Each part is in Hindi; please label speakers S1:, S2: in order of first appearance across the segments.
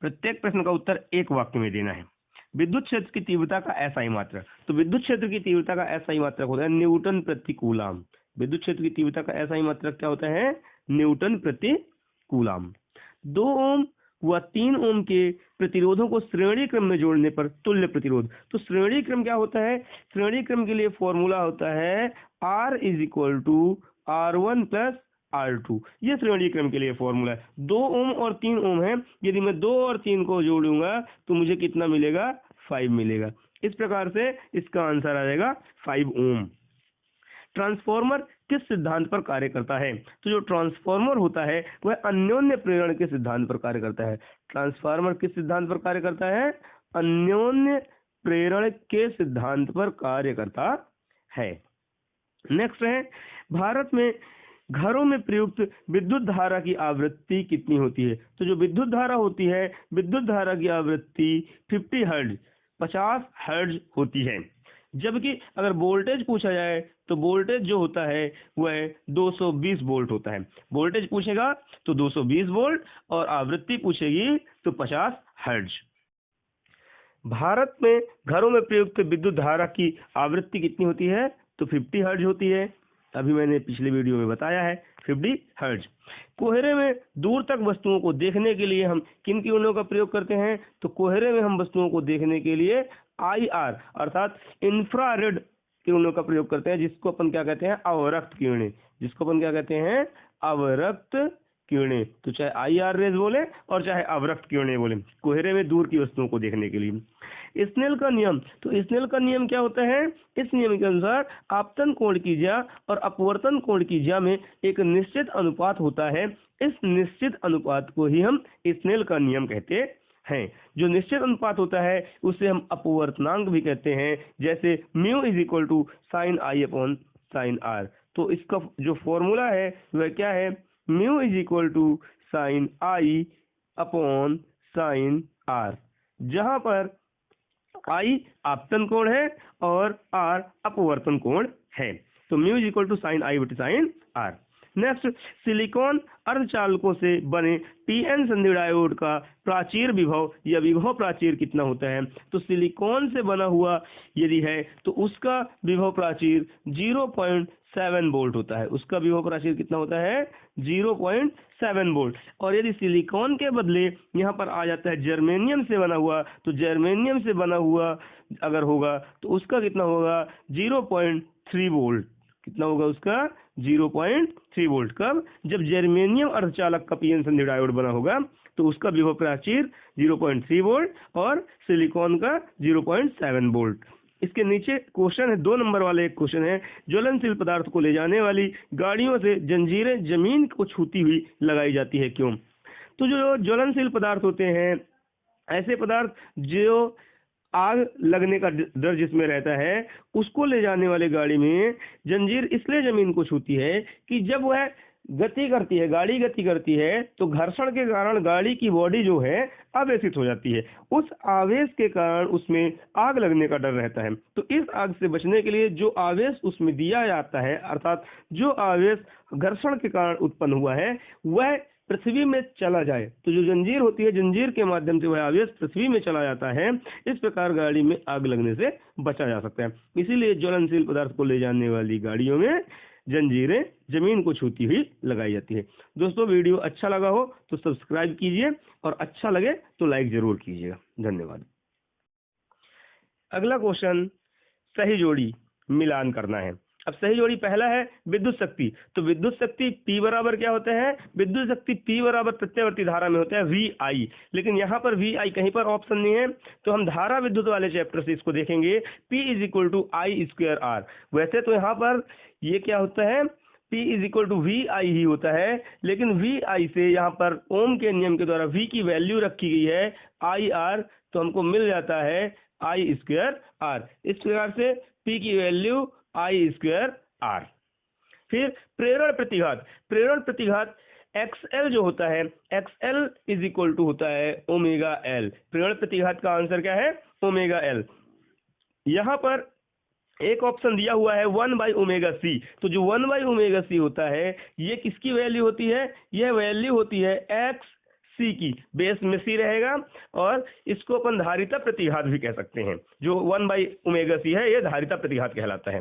S1: प्रत्येक प्रश्न का उत्तर एक वाक्य में देना है। विद्युत क्षेत्र की तीव्रता का एसआई मात्रक, तो विद्युत क्षेत्र की तीव्रता का एसआई मात्रक होता है न्यूटन प्रति कूलाम। विद्युत क्षेत्र की तीव्रता का एसआई मात्रक क्या होता है? न्यूटन प्रति कूलाम। 2 ओम व 3 ओम के प्रतिरोधों को श्रेणी क्रम में जोड़ने पर तुल्य प्रतिरोध, तो श्रेणी क्रम क्या होता है? श्रेणी क्रम के लिए फॉर्मूला होता है R = R1 + R2। ये श्रेणी क्रम के लिए फॉर्मूला है। 2 ओम और 3 ओम है, यदि मैं 2 और 3 को जोड़ूंगा तो मुझे कितना मिलेगा? 5 मिलेगा। इस प्रकार से इसका आंसर आ जाएगा 5 ओम। ट्रांसफॉर्मर किस सिद्धांत पर कार्य करता है? तो जो ट्रांसफॉर्मर होता है वह अन्योन्य प्रेरण के सिद्धांत पर कार्य करता है। ट्रांसफॉर्मर किस सिद्धांत पर कार्य करता है? अन्योन्य प्रेरण के सिद्धांत पर कार्य करता है। नेक्स्ट है, भारत में घरों में प्रयुक्त विद्युत धारा की आवृत्ति कितनी होती है? तो जो विद्युत धारा होती है, विद्युत धारा की आवृत्ति 50 हर्ट्ज 50 हर्ट्ज होती है। जबकि अगर वोल्टेज पूछा जाए तो वोल्टेज जो होता है वह 220 वोल्ट होता है। वोल्टेज पूछेगा तो 220 वोल्ट और आवृत्ति पूछेगी तो 50 हर्ट्ज। भारत में घरों में प्रयुक्त विद्युत धारा की आवृत्ति कितनी होती है? तो 50 हर्ट्ज होती है। अभी मैंने पिछले वीडियो में बताया है 50 हर्ट्ज। कोहरे में दूर तक वस्तुओं को देखने के लिए हम किन किरणों का प्रयोग करते हैं? तो कोहरे में हम वस्तुओं को देखने के लिए IR अर्थात इंफ्रारेड किरणों का प्रयोग करते हैं, जिसको अपन क्या कहते हैं? अवरक्त किरणें। जिसको अपन क्या कहते हैं? अवरक्त किरणें। तो चाहे IR रेज बोले और चाहे अवरक्त किरणें बोले, कोहरे में दूर की वस्तुओं को देखने के लिए। स्नेल का नियम, तो स्नेल का नियम क्या होता है? इस नियम के अनुसार आपतन कोण की ज्या और अपवर्तन कोण की ज्या में एक निश्चित अनुपात होता है। इस निश्चित अनुपात को ही हम स्नेल का नियम कहते हैं। जो निश्चित अनुपात होता है उसे हम अपवर्तनांक भी कहते हैं, जैसे μ = sin I sin R। तो इसका जो फॉर्मूला है वह क्या है? μ = sin I sin R, जहां पर I आपतन कोण है और R अपवर्तन कोण है। तो μ = sin I sin R। Next, silicon अर्धचालकों से बने PN संधि डायोड का प्राचीर विभव या विभव प्राचीर कितना होता है? तो सिलिकॉन से बना हुआ यदि है तो उसका विभव प्राचीर 0.7 वोल्ट होता है। उसका विभव प्राचीर कितना होता है? 0.7 वोल्ट। और यदि सिलिकॉन के बदले यहाँ पर आ जाता है जर्मेनियम से बना हुआ, तो जर्मेनियम से बना हुआ अगर होगा तो उसका कितना होगा? 0.3 वोल्ट। कितना होगा उसका? 0.3 वोल्ट। कब? जब जर्मेनियम अर्धचालक का PN संधि डायोड बना होगा तो उसका विभव प्राचीर 0.3 वोल्ट और सिलिकॉन का 0.7 वोल्ट। इसके नीचे क्वेश्चन है, 2 नंबर वाले एक क्वेश्चन है, ज्वलनशील पदार्थ को ले जाने वाली गाड़ियों से जंजीरें जमीन को छूती हुई लगाई जाती है, क्यों? तो जो ज्वलनशील पदार्थ होते हैं, ऐसे पदार्थ जो आग लगने का डर जिसमें रहता है, उसको ले जाने वाले गाड़ी में जंजीर इसलिए जमीन को छूती है कि जब वह गति करती है, गाड़ी गति करती है, तो घर्षण के कारण गाड़ी की बॉडी जो है आवेशित हो जाती है। उस आवेश के कारण उसमें आग लगने का डर रहता है। तो इस आग से बचने के लिए जो आवेश उसमें दिया जाता है, अर्थात जो आवेश घर्षण के कारण उत्पन्न हुआ है, वह पृथ्वी में चला जाए। तो जो जंजीर होती है, जंजीर के माध्यम से वह आवेश पृथ्वी में चला जाता है। इस प्रकार गाड़ी में आग लगने से बचा जा सकता है। इसीलिए ज्वलनशील पदार्थ को ले जाने वाली गाड़ियों में जंजीरें जमीन को छूती हुई लगाई जाती है। दोस्तों, वीडियो अच्छा लगा हो तो सब्सक्राइब कीजिए और अच्छा लगे तो लाइक जरूर कीजिएगा। धन्यवाद। अगला क्वेश्चन, सही जोड़ी मिलान करना है। अब सही जोड़ी पहला है विद्युत शक्ति। तो विद्युत शक्ति P बराबर क्या होता है? विद्युत शक्ति P बराबर प्रत्यावर्ती धारा में होता है VI, लेकिन यहाँ पर VI कहीं पर ऑप्शन नहीं है, तो हम धारा विद्युत वाले चैप्टर से इसको देखेंगे। P = I²R। वैसे तो यहाँ पर ये क्या होता है? P = VI ही होता है, लेकिन VI से यहाँ पर ओम के नियम के द्वारा V की वैल्यू रखी गई है IR, तो हमको मिल जाता है I²R। इस प्रकार से P की वैल्यू I²R। फिर प्रेरण प्रतिघात। प्रेरण प्रतिघात XL जो होता है, XL = होता है ω/L। प्रेरण प्रतिघात का आंसर क्या है? ω/L। यहाँ पर एक ऑप्शन दिया हुआ है 1/ωc। तो जो 1/ωc होता है, ये किसकी वैल्यू होती है? यह वैल्यू होती है X सी की, बेस में सी रहेगा, और इसको अपन धारिता प्रतिघात भी कह सकते हैं। जो 1/ω(c) है, ये धारिता प्रतिघात कहलाता है।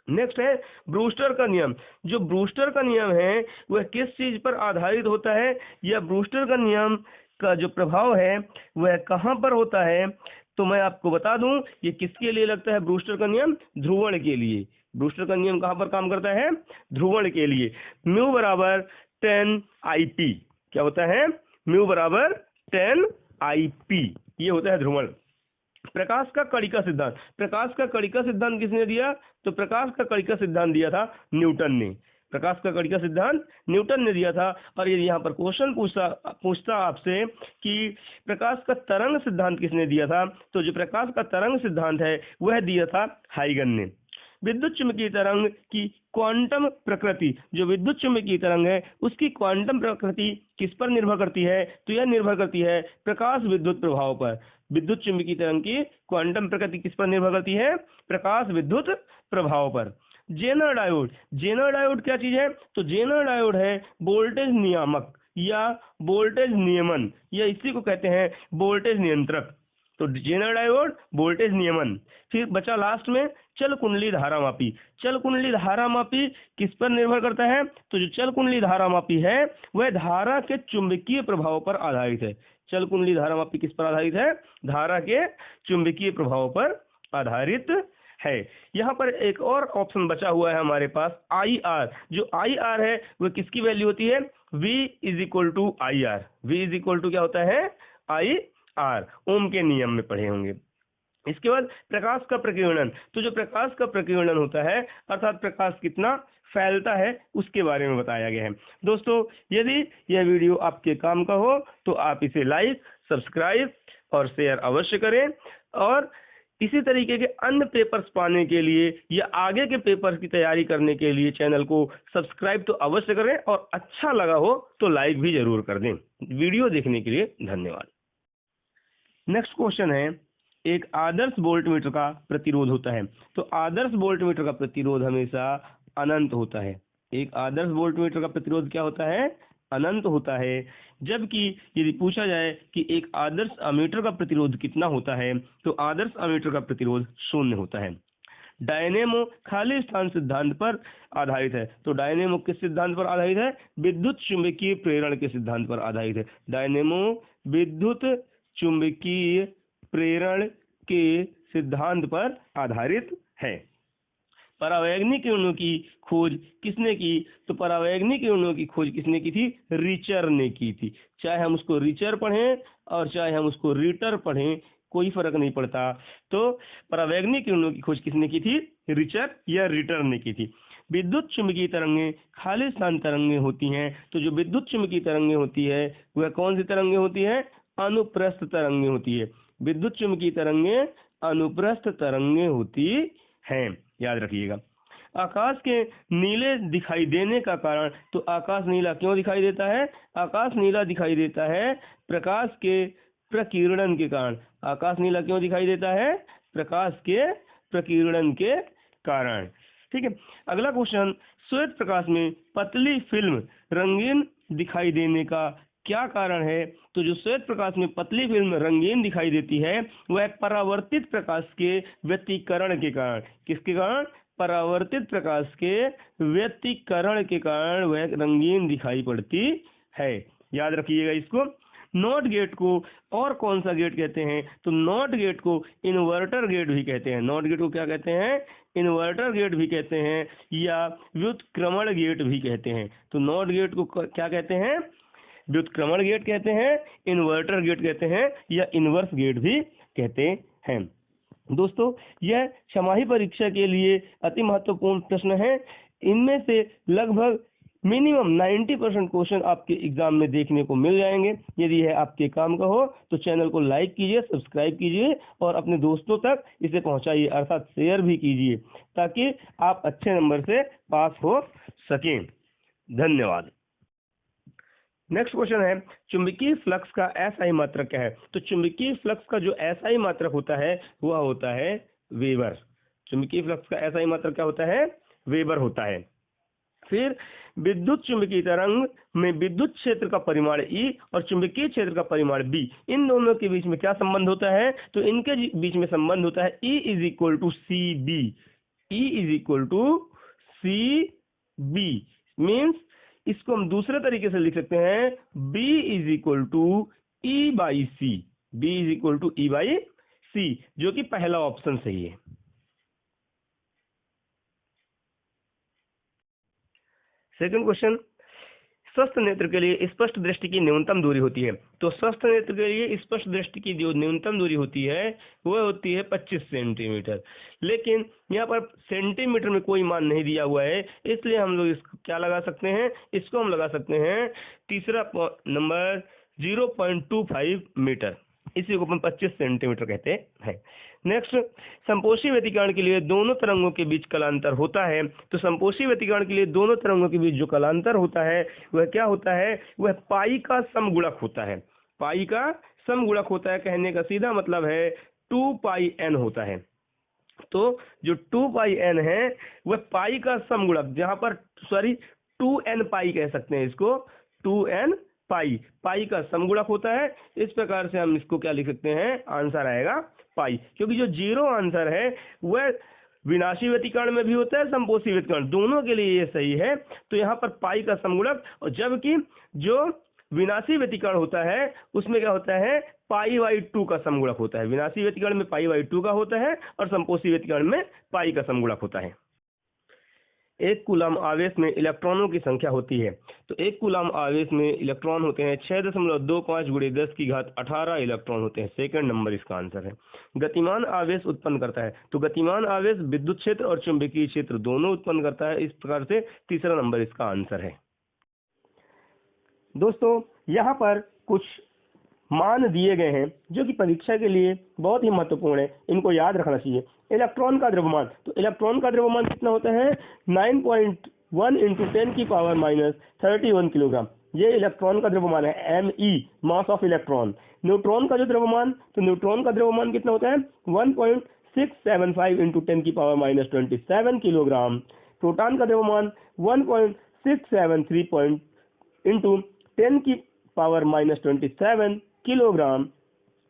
S1: नेक्स्ट है ब्रूस्टर का नियम। जो ब्रूस्टर का नियम है वह किस चीज पर आधारित होता है, या ब्रूस्टर का नियम का जो प्रभाव है वह कहाँ पर होता है? तो मैं आपको बता दूं, ये किसके लिए लगता है ब्रूस्टर का नियम? ध्रुवण के लिए। ब्रूस्टर का नियम कहाँ पर काम करता है? ध्रुवण के लिए। म्यू बराबर 10 IP, क्या होता है? म्यू बराबर 10 IP, ये होता है ध्रुवण। प्रकाश का कणिका सिद्धांत। प्रकाश का कणिका सिद्धांत किसने दिया? तो प्रकाश का कणिका सिद्धांत दिया था न्यूटन ने। प्रकाश का कणिका सिद्धांत न्यूटन ने दिया था। और यदि यहाँ पर क्वेश्चन पूछता आपसे कि प्रकाश का तरंग सिद्धांत किसने दिया था, तो जो प्रकाश का तरंग सिद्धांत है वह दिया था हाइगन ने। विद्युत चुम्बकीय तरंग की क्वांटम प्रकृति। जो विद्युत चुम्बकीय तरंग है उसकी क्वांटम प्रकृति किस पर निर्भर करती है? तो यह निर्भर करती है प्रकाश विद्युत प्रभाव पर। विद्युत चुम्बकीय तरंग की क्वांटम प्रकृति किस पर निर्भर करती है? प्रकाश विद्युत प्रभाव पर। Jenner diode. जेनर डायोड क्या चीज है? तो जेनर डायोड है वोल्टेज नियामक या वोल्टेज नियमन, या इसी को कहते हैं वोल्टेज नियंत्रक। तो जेनर डायोड वोल्टेज नियमन। फिर बचा लास्ट में चल कुंडली धारामापी। चल कुंडली धारामापी किस पर निर्भर करता है? तो जो चल कुंडली धारामापी है वह धारा के चुंबकीय प्रभाव पर आधारित है। चल कुंडली धारामापी किस पर आधारित है? धारा के चुंबकीय प्रभाव पर आधारित है। यहाँ पर एक और ऑप्शन बचा हुआ है हमारे पास, IR। जो IR है वह किसकी वैल्यू होती है? V = IR। V = क्या होता है? IR। ओम के नियम में पढ़े होंगे। इसके बाद प्रकाश का प्रकीर्णन। तो जो प्रकाश का प्रकीर्णन होता है, अर्थात प्रकाश कितना फैलता है, उसके बारे में बताया गया है। दोस्तों, यदि यह वीडियो आपके काम का हो तो आप इसे लाइक, सब्सक्राइब और शेयर अवश्य करें। और इसी तरीके के अन्य पेपर्स पाने के लिए या आगे के पेपर्स की तैयारी करने के लिए चैनल को सब्सक्राइब तो अवश्य करें, और अच्छा लगा हो तो लाइक भी जरूर कर दें। वीडियो देखने के लिए धन्यवाद। नेक्स्ट क्वेश्चन है, एक आदर्श वोल्टमीटर का प्रतिरोध होता है। तो आदर्श वोल्टमीटर का प्रतिरोध हमेशा अनंत होता है। एक आदर्श वोल्टमीटर का प्रतिरोध क्या होता है? अनंत होता है। जबकि यदि पूछा जाए कि एक आदर्श अमीटर का प्रतिरोध कितना होता है, तो आदर्श अमीटर का प्रतिरोध 0 होता है। डायनेमो खाली स्थान सिद्धांत पर आधारित है। तो डायनेमो किस सिद्धांत पर आधारित है? विद्युत चुंबकीय प्रेरण के सिद्धांत पर आधारित है। डायनेमो विद्युत चुंबकीय प्रेरण के सिद्धांत पर आधारित है। परावैंगनिक किरणों की खोज किसने की? तो परावैंगनिक किरणों की खोज किसने की थी? रिचर ने की थी। चाहे हम उसको रिचर पढ़ें और चाहे हम उसको रीटर पढ़ें, कोई फर्क नहीं पड़ता। तो परावैंगनिक किरणों की खोज किसने की थी? रिचर या रीटर ने की थी। विद्युत चुम्बकीय तरंगें खाली स्थान तरंगें होती हैं। तो जो विद्युत चुम्बकीय तरंगें होती है वह कौन सी तरंगें होती है? अनुप्रस्थ तरंगें होती है। विद्युत चुम्बकीय तरंगें अनुप्रस्थ तरंगें होती हैं, याद रखिएगा। आकाश के नीले दिखाई देने का कारण। तो आकाश नीला क्यों दिखाई देता है? आकाश नीला दिखाई देता है प्रकाश के प्रकीर्णन के कारण। आकाश नीला क्यों दिखाई देता है? प्रकाश के प्रकीर्णन के कारण। ठीक है। अगला क्वेश्चन, श्वेत प्रकाश में पतली फिल्म रंगीन दिखाई देने का क्या कारण है? तो जो श्वेत प्रकाश में पतली फिल्म रंगीन दिखाई देती है वह परावर्तित प्रकाश के व्यतिकरण के कारण। किसके कारण? परावर्तित प्रकाश के व्यतिकरण के कारण वह रंगीन दिखाई पड़ती है। याद रखिएगा इसको। नॉट गेट को और कौन सा गेट कहते हैं? तो नॉट गेट को इन्वर्टर गेट भी कहते हैं। नॉट गेट को क्या कहते हैं? इन्वर्टर गेट भी कहते हैं या व्युत्क्रमण गेट भी कहते हैं। तो नॉट गेट को क्या कहते हैं? व्युत्क्रमण गेट कहते हैं, इन्वर्टर गेट कहते हैं या इनवर्स गेट भी कहते हैं। दोस्तों, यह छमाही परीक्षा के लिए अति महत्वपूर्ण प्रश्न है। इनमें से लगभग मिनिमम 90% क्वेश्चन आपके एग्जाम में देखने को मिल जाएंगे। यदि यह आपके काम का हो तो चैनल को लाइक कीजिए, सब्सक्राइब कीजिए और अपने दोस्तों तक इसे पहुंचाइए, अर्थात शेयर भी कीजिए, ताकि आप अच्छे नंबर से पास हो सकें। धन्यवाद। नेक्स्ट क्वेश्चन है, चुंबकीय फ्लक्स का एसआई मात्रक क्या है? तो चुंबकीय फ्लक्स का जो एसआई मात्रक होता है वह होता है वेबर। चुंबकीय फ्लक्स का एसआई मात्रक क्या होता है? वेबर होता है। फिर विद्युत चुंबकीय तरंग में विद्युत क्षेत्र का परिमाण E और चुंबकीय क्षेत्र का परिमाण B, इन दोनों के बीच में क्या संबंध होता है? तो इनके बीच में संबंध होता है E is equal to C B. E is equal to C B means इसको हम दूसरे तरीके से लिख सकते हैं B is equal to E by C. B is equal to E by C, जो कि पहला ऑप्शन सही है। सेकंड क्वेश्चन, स्वस्थ नेत्र के लिए स्पष्ट दृष्टि की न्यूनतम दूरी होती है। तो स्वस्थ नेत्र के लिए स्पष्ट दृष्टि की जो न्यूनतम दूरी होती है वह होती है 25 सेंटीमीटर, लेकिन यहाँ पर सेंटीमीटर में कोई मान नहीं दिया हुआ है, इसलिए हम लोग इसको क्या लगा सकते हैं? इसको हम लगा सकते हैं तीसरा नंबर 0.25 मीटर, इसी को अपन 25 सेंटीमीटर कहते हैं। नेक्स्ट, संपोषी व्यतिकरण के लिए दोनों तरंगों के बीच कलांतर होता है। तो संपोषी व्यतिकरण के लिए दोनों तरंगों के बीच जो कलांतर होता है वह क्या होता है? वह पाई का समगुणक होता है। पाई का समगुणक होता है, कहने का सीधा मतलब है 2 पाई n होता है। तो जो 2 पाई n है वह पाई का समगुणक, जहां पर 2n पाई कह सकते हैं इसको, 2n पाई का समगुणक होता है। इस प्रकार से हम इसको क्या लिख सकते हैं? आंसर आएगा पाई, क्योंकि जो जीरो आंसर है वह विनाशी व्यतिकरण में भी होता है, संपोषी व्यतिकरण, दोनों के लिए ये सही है। तो यहाँ पर पाई का समगुणक, और जबकि जो विनाशी व्यतिकरण होता है उसमें क्या होता है? पाई बाई 2 का समगुणक होता है। विनाशी व्यतिकरण में पाई बाई 2 का होता है और संपोषी व्यतिकरण में पाई का समगुणक होता है। एक कूलम आवेश में इलेक्ट्रॉनों की संख्या होती है। तो एक कूलम आवेश में इलेक्ट्रॉन होते हैं 6.25 गुणे 10 की घात 18 इलेक्ट्रॉन होते हैं। सेकंड नंबर इसका आंसर है। गतिमान आवेश उत्पन्न करता है। तो गतिमान आवेश विद्युत क्षेत्र और चुंबकीय क्षेत्र दोनों उत्पन्न करता है। इस प्रकार से तीसरा नंबर इसका आंसर है। दोस्तों, यहाँ पर कुछ मान दिए गए हैं जो कि परीक्षा के लिए बहुत ही महत्वपूर्ण है, इनको याद रखना चाहिए। इलेक्ट्रॉन का द्रव्यमान, तो इलेक्ट्रॉन का द्रव्यमान कितना होता है? 9.1 इंटू 10 की पावर माइनस 31 किलोग्राम। ये इलेक्ट्रॉन का द्रव्यमान है, ME, mass of electron. Neutron का जो द्रव्यमान, तो न्यूट्रॉन का द्रव्यमान कितना होता है? 1.675 इंटू 10 की पावर माइनस 27 किलोग्राम। प्रोटॉन का द्रव्यमान 1.673 इंटू 10 की पावर माइनस 27 किलोग्राम।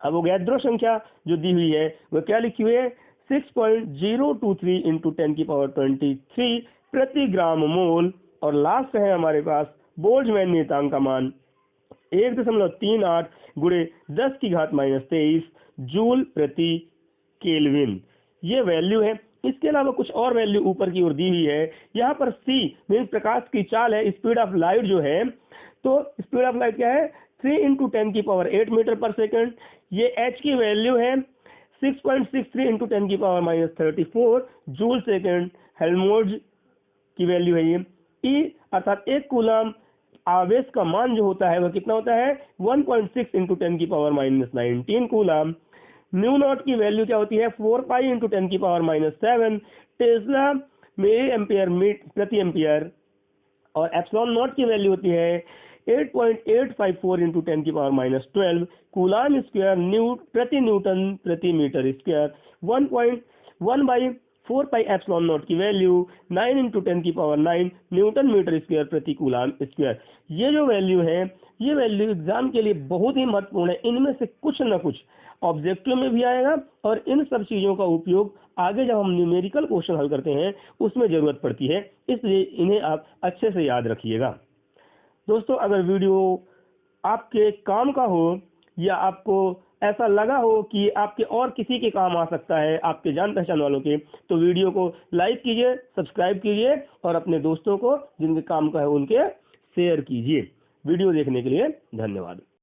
S1: अब वो गैस ध्रुव संख्या जो दी हुई है वह क्या लिखी हुई है? 6.023 इंटू 10 की पावर 23 प्रति ग्राम मोल। और लास्ट है हमारे पास बोल्ट्जमैन नियतांक का मान 1.38 गुणे 10 की घात माइनस 23 जूल प्रति केल्विन। ये वैल्यू है। इसके अलावा कुछ और वैल्यू ऊपर की ओर दी हुई है। यहाँ पर C मीन प्रकाश की चाल है, स्पीड ऑफ लाइट जो है, तो स्पीड ऑफ लाइट क्या है? 3 इंटू 10 की पावर 8 मीटर पर सेकंड। ये H की वैल्यू है 6.63 इंटू 10 की power minus 34 joule second. Helmholtz की वैल्यू है ये। E अर्थात एक कूलम आवेश का मान जो होता है वह कितना होता है? 1.6 इंटू 10 की power minus 19 coulomb. Mu naught की वैल्यू क्या होती है? 4 पाई इंटू 10 की power minus 7 tesla milli ampere प्रति एम्पियर। और एप्सिलॉन नॉट की वैल्यू होती है 8.854 इंटू 10 की पावर माइनस 12 कूलाम स्क्वायर प्रति न्यूटन प्रति metre square. 1.1 by 4 pi epsilon naught की वैल्यू 9 इंटू 10 की पावर 9 न्यूटन मीटर स्क्वायर प्रति कूलाम स्क्वायर। ये जो वैल्यू है, ये वैल्यू एग्जाम के लिए बहुत ही महत्वपूर्ण है। इनमें से कुछ न कुछ ऑब्जेक्टिव में भी आएगा और इन सब चीज़ों का उपयोग आगे जब हम न्यूमेरिकल क्वेश्चन हल करते हैं उसमें ज़रूरत पड़ती है, इसलिए इन्हें आप अच्छे से याद रखिएगा। दोस्तों, अगर वीडियो आपके काम का हो या आपको ऐसा लगा हो कि आपके और किसी के काम आ सकता है, आपके जान पहचान वालों के, तो वीडियो को लाइक कीजिए, सब्सक्राइब कीजिए और अपने दोस्तों को जिनके काम का है उनके शेयर कीजिए। वीडियो देखने के लिए धन्यवाद।